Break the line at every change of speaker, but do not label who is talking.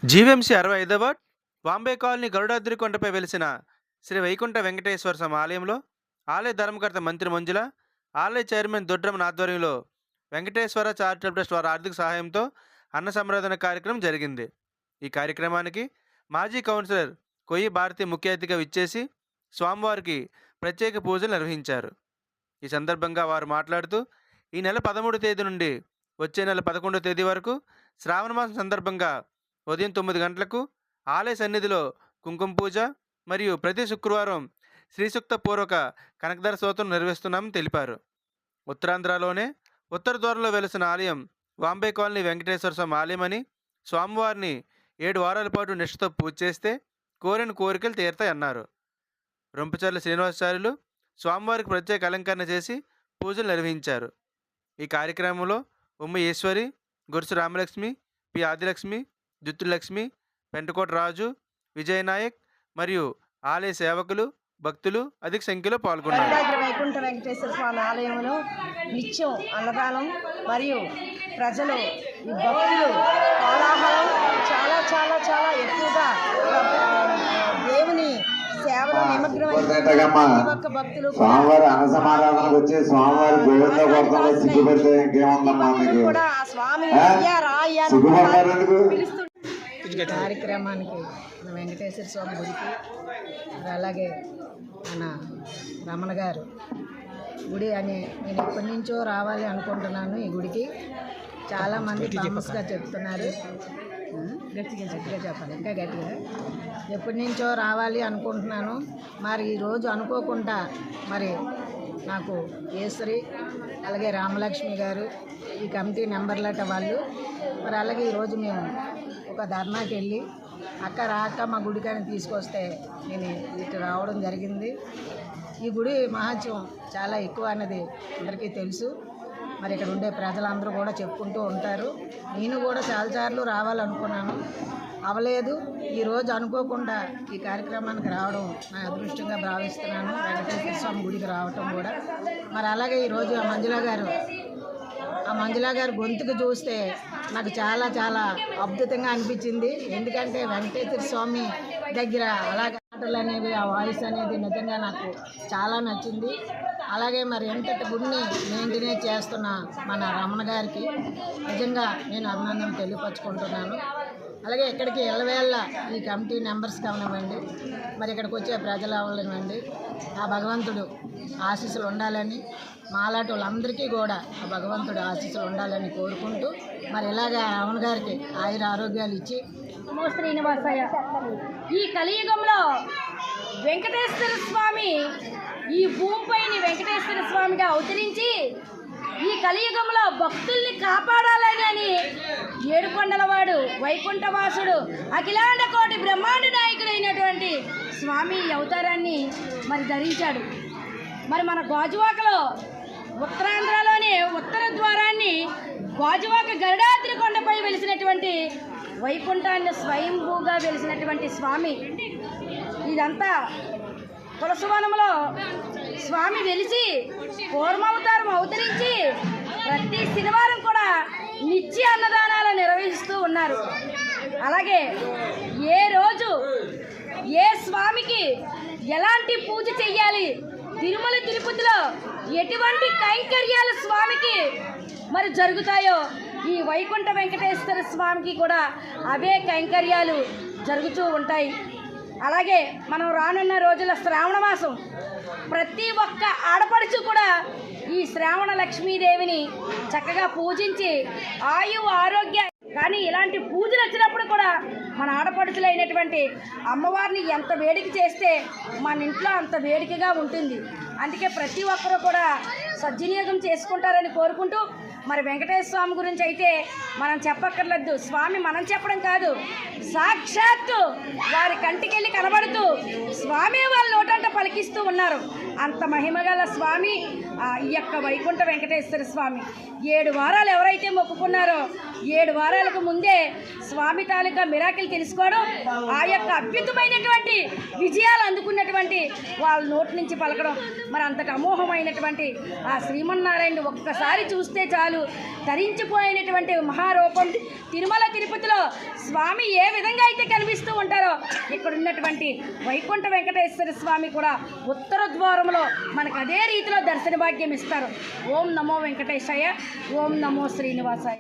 GVMC 65వ Bombay colony Garudadri కొండపై వెలిసిన శ్రీ వైకుంఠ వెంకటేశ్వర స్వామి ఆలయంలో ఆలయ ధర్మకర్త మంత్రి మంజుల, ఆలయ చైర్మన్ దొడ్రమన్ ఆధ్వర్యంలో వెంకటేశ్వర చారిటబుల్ ట్రస్ట్ వారి ఆర్థిక సహాయంతో అన్న సంరాధన కార్యక్రమం జరిగింది. ఈ కార్యక్రమానికి మాజీ కౌన్సిలర్ కొయ్యి భారతి ముఖ్య అతిథిగా విచ్చేసి స్వామివారికి ప్రత్యేక పూజలు నిర్వహించారు. ఈ సందర్భంగా వారు మాట్లాడుతూ, ఈ నెల 13వ తేదీ నుండి వచ్చే నెల 11వ తేదీ వరకు శ్రావణ మాసం సందర్భంగా ఉదయం 9 గంటలకు ఆలయ సన్నిధిలో కుంకుమ పూజ మరియు ప్రతి శుక్రవారం శ్రీసూక్త పూర్వక కనకధర స్తోత్రం నిర్వహిస్తున్నామని తెలిపారు. ఉత్తరాంధ్రలోనే ఉత్తర ద్వారంలో వెలిసిన ఆలయం బాంబే కాలనీ వెంకటేశ్వర స్వామి ఆలయం అని, స్వామివారిని 7 వారాల పాటు నిష్ఠతో పూజ చేస్తే కోరిన కోరికలు తీరుతాయన్నారు. రొంపచర్ల శ్రీనివాసాచార్యులు స్వామివారికి ప్రత్యేక అలంకరణ చేసి పూజలు నిర్వహించారు. ఈ కార్యక్రమంలో ఉమ్మ ఈశ్వరి, గురుసు రామలక్ష్మి, పి ఆదిలక్ష్మి, దుత్తులక్ష్మి, పెంటకోట రాజు, విజయనాయక్ మరియు ఆలయ సేవకులు, భక్తులు అధిక సంఖ్యలో పాల్గొన్నారు.
వైకుంఠ వెంకటేశ్వర స్వామి ఆలయంలో నిత్యం అన్నదానం మరియు ప్రజలు ఈ భక్తులు కోలాహలం చాలా చాలా చాలా ఎక్కువగా దేవుని సేవలో నిమగ్నమై భక్తులు కూడా స్వామి కార్యక్రమానికి మన వెంకటేశ్వర స్వామి గుడికి, అలాగే మన రమణ గారు గుడి అని నేను ఎప్పటి నుంచో రావాలి అనుకుంటున్నాను. ఈ గుడికి చాలామంది ఫేమస్గా చెప్తున్నారు. గట్టిగా చెప్పాలి, ఇంకా గట్టిగా. ఎప్పటి నుంచో రావాలి అనుకుంటున్నాను. మరి ఈరోజు అనుకోకుండా మరి నాకు ఈశ్వరి, అలాగే రామలక్ష్మి గారు, ఈ కమిటీ మెంబర్లట వాళ్ళు మరి అలాగే ఈరోజు మేము ఒక ధర్నాకి వెళ్ళి అక్క రాక మా గుడికాని తీసుకొస్తే నేను ఇటు రావడం జరిగింది. ఈ గుడి మహత్యం చాలా ఎక్కువ అన్నది అందరికీ తెలుసు. మరి ఇక్కడ ఉండే ప్రజలందరూ కూడా చెప్పుకుంటూ ఉంటారు. నేను కూడా చాలాసార్లు రావాలనుకున్నాను, అవలేదు. ఈరోజు అనుకోకుండా ఈ కార్యక్రమానికి రావడం నా అదృష్టంగా భావిస్తున్నాను. వెంకటేశ్వర స్వామి గుడికి రావటం కూడా. మరి అలాగే ఈరోజు ఆ మంజుల గారు గొంతుకు చూస్తే నాకు చాలా చాలా అద్భుతంగా అనిపించింది. ఎందుకంటే వెంకటేశ్వర స్వామి దగ్గర అలాగే మాటలు అనేవి, ఆ వాయిస్ అనేది నిజంగా నాకు చాలా నచ్చింది. అలాగే మరి ఎంతటి గుడిని మెయింటైన్ చేస్తున్న మన రమణ గారికి నిజంగా నేను అభినందన తెలియపరచుకుంటున్నాను. అలాగే ఇక్కడికి ఎల్లవేళ్ళ ఈ కమిటీ మెంబర్స్ కానివ్వండి, మరి ఇక్కడికి వచ్చే ప్రజలు అవ్వనివ్వండి, ఆ భగవంతుడు ఆశీస్సులు ఉండాలని, మాలాంటి వాళ్ళందరికీ కూడా ఆ భగవంతుడు ఆశీస్సులు ఉండాలని కోరుకుంటూ మరి ఇలాగా రమణ గారికి ఆయుర ఆరోగ్యాలు ఇచ్చి.
శ్రీనివాసయ్య, ఈ కలియుగంలో వెంకటేశ్వర స్వామి ఈ భూమిపైని వెంకటేశ్వర స్వామిగా అవతరించి ఈ కలియుగంలో భక్తుల్ని కాపాడాలని ఏడుకొండలవాడు, వైకుంఠవాసుడు, అఖిలాండ కోటి బ్రహ్మాండ నాయకుడైనటువంటి స్వామి ఈ అవతారాన్ని మరి ధరించాడు. మరి మన గాజువాకలో ఉత్తరాంధ్రలోనే ఉత్తర ద్వారాన్ని గాజువాక గరుడాద్రి కొండపై వెలిసినటువంటి వైకుంఠాన్ని స్వయంభూగా వెలిసినటువంటి స్వామి. ఇదంతా తులసివనంలో స్వామి వెలిసి కూర్మావతారం అవతరించి ప్రతి శనివారం కూడా నిత్య అన్నదానాలు నిర్వహిస్తూ ఉన్నారు. అలాగే ఏ రోజు ఏ స్వామికి ఎలాంటి పూజ చెయ్యాలి, తిరుమల తిరుపతిలో ఎటువంటి కైంకర్యాలు స్వామికి మరి జరుగుతాయో ఈ వైకుంఠ వెంకటేశ్వర స్వామికి కూడా అవే కైంకర్యాలు జరుగుతూ ఉంటాయి. అలాగే మనం రానున్న రోజుల శ్రావణ మాసం ప్రతి ఒక్క ఆడపడుచు కూడా ఈ శ్రావణ లక్ష్మీదేవిని చక్కగా పూజించి ఆరోగ్య కానీ ఇలాంటి పూజలు వచ్చినప్పుడు కూడా మన ఆడపడుచులైనటువంటి అమ్మవారిని ఎంత వేడిక చేస్తే మన ఇంట్లో అంత వేడికగా ఉంటుంది. అందుకే ప్రతి ఒక్కరూ కూడా సద్వినియోగం చేసుకుంటారని కోరుకుంటూ, మరి వెంకటేశ్వర స్వామి గురించి అయితే మనం చెప్పక్కర్లేదు. స్వామి మనం చెప్పడం కాదు, సాక్షాత్తు వారి కంటికెళ్ళి కనబడుతూ స్వామి వాళ్ళ నోటంట పలికిస్తూ ఉన్నారు. అంత మహిమగల స్వామి, ఈ యొక్క వైకుంఠ వెంకటేశ్వర స్వామి 7 వారాలు ఎవరైతే మొక్కుకున్నారో 7 వారాలకు ముందే స్వామి తాలూకా మిరాకిల్ తెలుసుకోవడం, ఆ యొక్క అద్భుతమైనటువంటి విజయాలు అందుకున్నటువంటి వాళ్ళ నోటి నుంచి పలకడం, మరి అంతటి అమోఘమైనటువంటి ఆ శ్రీమన్నారాయణ ఒక్కసారి చూస్తే చాలు ధరించిపోయినటువంటి మహారూపం. తిరుమల తిరుపతిలో స్వామి ఏ విధంగా అయితే కనిపిస్తూ ఉంటారో ఇక్కడ ఉన్నటువంటి వైకుంఠ వెంకటేశ్వర స్వామి కూడా ఉత్తర ద్వారంలో మనకు అదే రీతిలో దర్శన భాగ్యం ఇస్తారు. ఓం నమో వెంకటేశాయ, ఓం నమో శ్రీనివాసాయ.